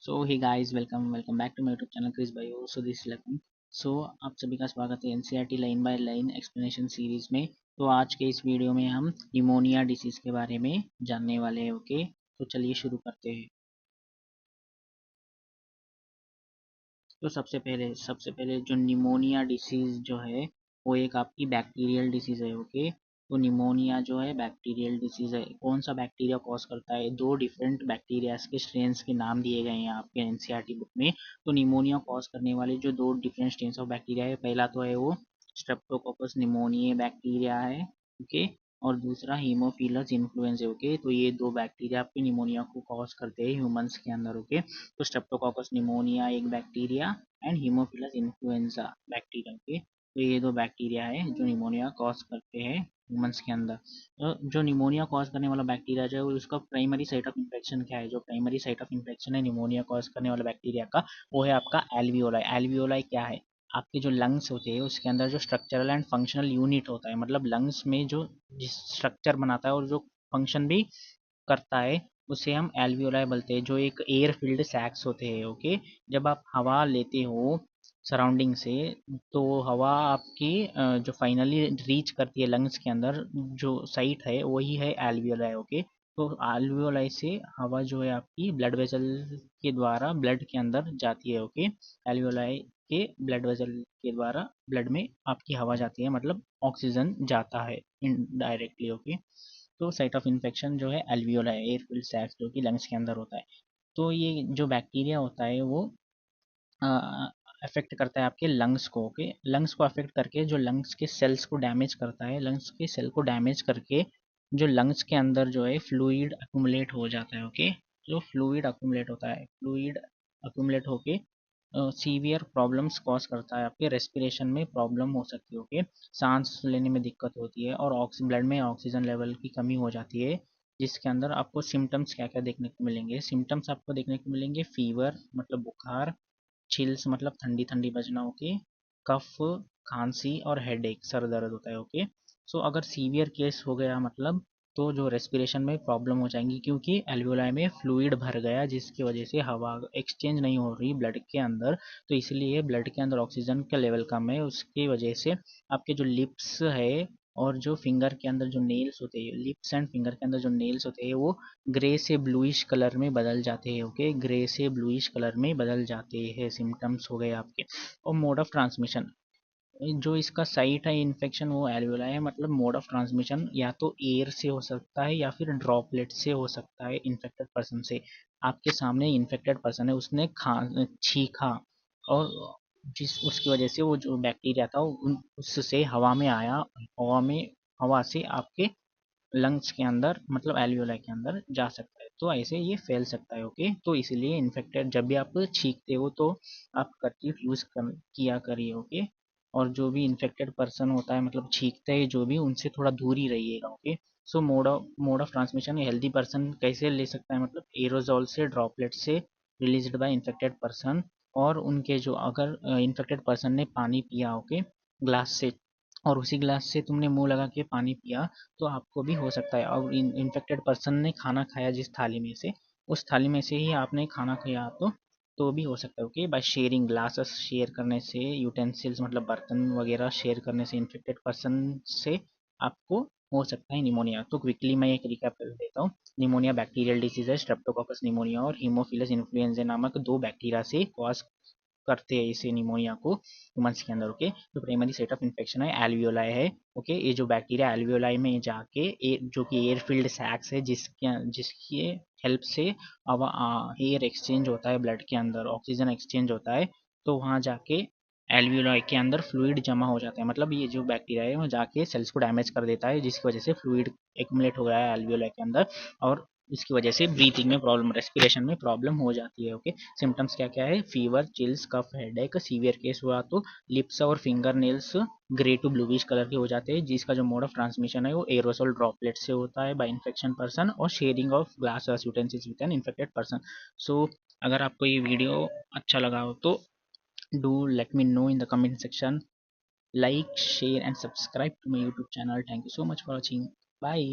So hey guys, welcome welcome back to my YouTube channel Chris Bio. So this Lakhan. So आप सभी का स्वागत है NCERT line by line explanation series में। तो आज के इस वीडियो में हम निमोनिया डिसीज के बारे में जानने वाले हैं। ओके, तो चलिए शुरू करते हैं। तो सबसे पहले जो निमोनिया डिसीज जो है वो एक आपकी बैक्टीरियल डिसीज है। ओके, तो निमोनिया जो है बैक्टीरियल डिसीज है। कौन सा बैक्टीरिया कॉज करता है? दो डिफरेंट बैक्टीरिया के स्ट्रेन्स के नाम दिए गए हैं आपके एनसीईआरटी बुक में। तो निमोनिया कॉज करने वाले जो दो डिफरेंट स्ट्रेन्स ऑफ बैक्टीरिया है, पहला तो है वो स्ट्रेप्टोकोकस निमोनिया बैक्टीरिया है। ओके, और दूसरा हीमोफिलस इन्फ्लुएंजा। ओके, तो ये दो बैक्टीरिया आपके निमोनिया को कॉज करते हैं ह्यूमंस के अंदर। ओके, तो स्ट्रेप्टोकोकस निमोनिया एक bacteria and Haemophilus influenza bacteria. Okay, तो ये दो बैक्टीरिया है जो निमोनिया कॉज करते हैं ह्यूमंस के अंदर। तो जो निमोनिया कॉज करने वाला बैक्टीरिया जो है वो उसका प्राइमरी साइट ऑफ इन्फेक्शन क्या है? जो प्राइमरी साइट ऑफ इन्फेक्शन है निमोनिया कॉज करने वाला बैक्टीरिया का, वो है आपका एल्वियोलाई। एल्वियोलाई क्या है? आपके जो लंग्स होते हैं उसके अंदर जो स्ट्रक्चरल एंड फंक्शनल यूनिट होता है, मतलब लंग्स में जो जिस स्ट्रक्चर बनाता है और जो फंक्शन भी करता है, उसे हम एल्वियोलाई बोलते हैं, जो एक एयर फिल्ड सैक्स होते हैं। ओके, जब आप हवा लेते हो सराउंडिंग से, तो हवा आपकी जो फाइनली रीच करती है लंग्स के अंदर, जो साइट है वही है एल्वियोलाई। ओके, तो एल्वियोलाई से हवा जो है आपकी ब्लड वेसल के द्वारा ब्लड के अंदर जाती है। ओके, एल्वियोलाई के ब्लड वेसल के द्वारा ब्लड में आपकी हवा जाती है, मतलब ऑक्सीजन जाता है इनडायरेक्टली। ओके, तो साइट ऑफ इन्फेक्शन जो है एल्वियोला है, एयर फिल्ड सैक्स जो कि लंग्स के अंदर होता है। तो ये जो बैक्टीरिया होता है वो अफेक्ट करता है आपके लंग्स को। ओके, लंग्स को अफेक्ट करके जो लंग्स के सेल्स को डैमेज करता है, लंग्स के सेल को डैमेज करके जो लंग्स के अंदर जो है फ्लूइड अक्यूमुलेट हो जाता है। ओके, जो फ्लूइड अक्यूमुलेट होता है, फ्लूइड अक्यूमुलेट होके सीवियर प्रॉब्लम्स कॉज करता है, आपके रेस्पिरेशन में प्रॉब्लम हो सकती है। ओके, सांस लेने में दिक्कत होती है और ब्लड में ऑक्सीजन लेवल की कमी हो जाती है, जिसके अंदर आपको सिम्टम्स क्या क्या देखने को मिलेंगे? सिम्टम्स आपको देखने को मिलेंगे फीवर मतलब बुखार, चिल्स मतलब ठंडी ठंडी बजना। ओके, कफ, खांसी और हेडेक सर दर्द होता है। ओके, सो अगर सीवियर केस हो गया मतलब तो जो रेस्पिरेशन में प्रॉब्लम हो जाएंगी, क्योंकि एल्वियोलाई में फ्लूइड भर गया जिसकी वजह से हवा एक्सचेंज नहीं हो रही ब्लड के अंदर, तो इसलिए ब्लड के अंदर ऑक्सीजन का लेवल कम है, उसकी वजह से आपके जो लिप्स है और जो फिंगर के अंदर जो नेल्स होते हैं, लिप्स एंड फिंगर के अंदर जो नेल्स होते हैं वो ग्रे से ब्लूइश कलर में बदल जाते हैं। ओके, ग्रे से ब्लूइश कलर में बदल जाते हैं, सिम्टम्स हो गए आपके। और मोड ऑफ ट्रांसमिशन, जो इसका साइट है इन्फेक्शन वो एल्वियोलाई है, मतलब मोड ऑफ ट्रांसमिशन या तो एयर से हो सकता है या फिर ड्रॉपलेट से हो सकता है इन्फेक्टेड पर्सन से। आपके सामने इन्फेक्टेड पर्सन है, उसने खा छींका और जिस उसकी वजह से वो जो बैक्टीरिया था उससे हवा में आया, हवा में हवा से आपके लंग्स के अंदर मतलब एल्वियोलाई के अंदर जा सकता है, तो ऐसे ये फैल सकता है। ओके, तो इसलिए इन्फेक्टेड जब भी आप छींकते हो तो आप कर्चीफ यूज़ किया करिए। ओके, और जो भी इन्फेक्टेड पर्सन होता है मतलब छींकते हैं जो भी, उनसे थोड़ा दूर ही रहिएगा। Okay, so mode of transmission healthy person कैसे ले सकता है? मतलब एरोजॉल से, ड्रॉपलेट से रिलीज्ड बाय इन्फेक्टेड पर्सन, और उनके जो अगर इन्फेक्टेड पर्सन ने पानी पिया, ओके, ग्लास से, और उसी ग्लास से तुमने मुंह लगा के पानी पिया, तो आपको भी हो सकता है। और इन्फेक्टेड पर्सन ने खाना खाया जिस थाली में से, उस थाली में से ही आपने खाना खाया तो भी हो सकता है। Okay, by sharing glasses, share करने से, यूटेंसिल्स मतलब बर्तन वगैरह शेयर करने से इन्फेक्टेड पर्सन से आपको हो सकता है निमोनिया। तो क्विकली मैं एक रिकैप कर देता हूँ। निमोनिया बैक्टीरियल डिसीज है, स्ट्रेप्टोकोकस निमोनिया और हीमोफिलस इन्फ्लुएंजा नामक दो बैक्टीरिया से कॉज करते हैं इसे निमोनिया को ह्यूमन्स के अंदर। ओके, जो प्राइमरी साइट ऑफ इन्फेक्शन है एल्वियोलाई है। ओके, ये जो बैक्टीरिया एल्वियोलाई में जाके जो कि एयर फील्ड सैक्स है जिसकी हेल्प से अब एयर एक्सचेंज होता है ब्लड के अंदर, ऑक्सीजन एक्सचेंज होता है, तो वहाँ जाके एल्वियोलाई के अंदर फ्लूइड जमा हो जाता है, मतलब ये जो बैक्टीरिया है वो जाके सेल्स को डैमेज कर देता है, जिसकी वजह से फ्लूइड एक्यूमुलेट हो गया है एल्वियोलाई के अंदर, और इसकी वजह से ब्रीथिंग में प्रॉब्लम, रेस्पिरेशन में प्रॉब्लम हो जाती है। ओके, सिम्टम्स क्या क्या है? Fever, chills, cough, headache. Severe case हुआ तो लिप्स और finger nails grey to bluish colour के हो जाते हैं, जिसका जो मोड ऑफ ट्रांसमिशन है वो एरोसोल ड्रॉपलेट से होता है बाय इन्फेक्शन पर्सन और sharing of glass utensils with an infected person. So अगर आपको ये वीडियो अच्छा लगा हो तो do let me know in the comment section. Like, share and subscribe to my YouTube channel. Thank you so much for watching. Bye.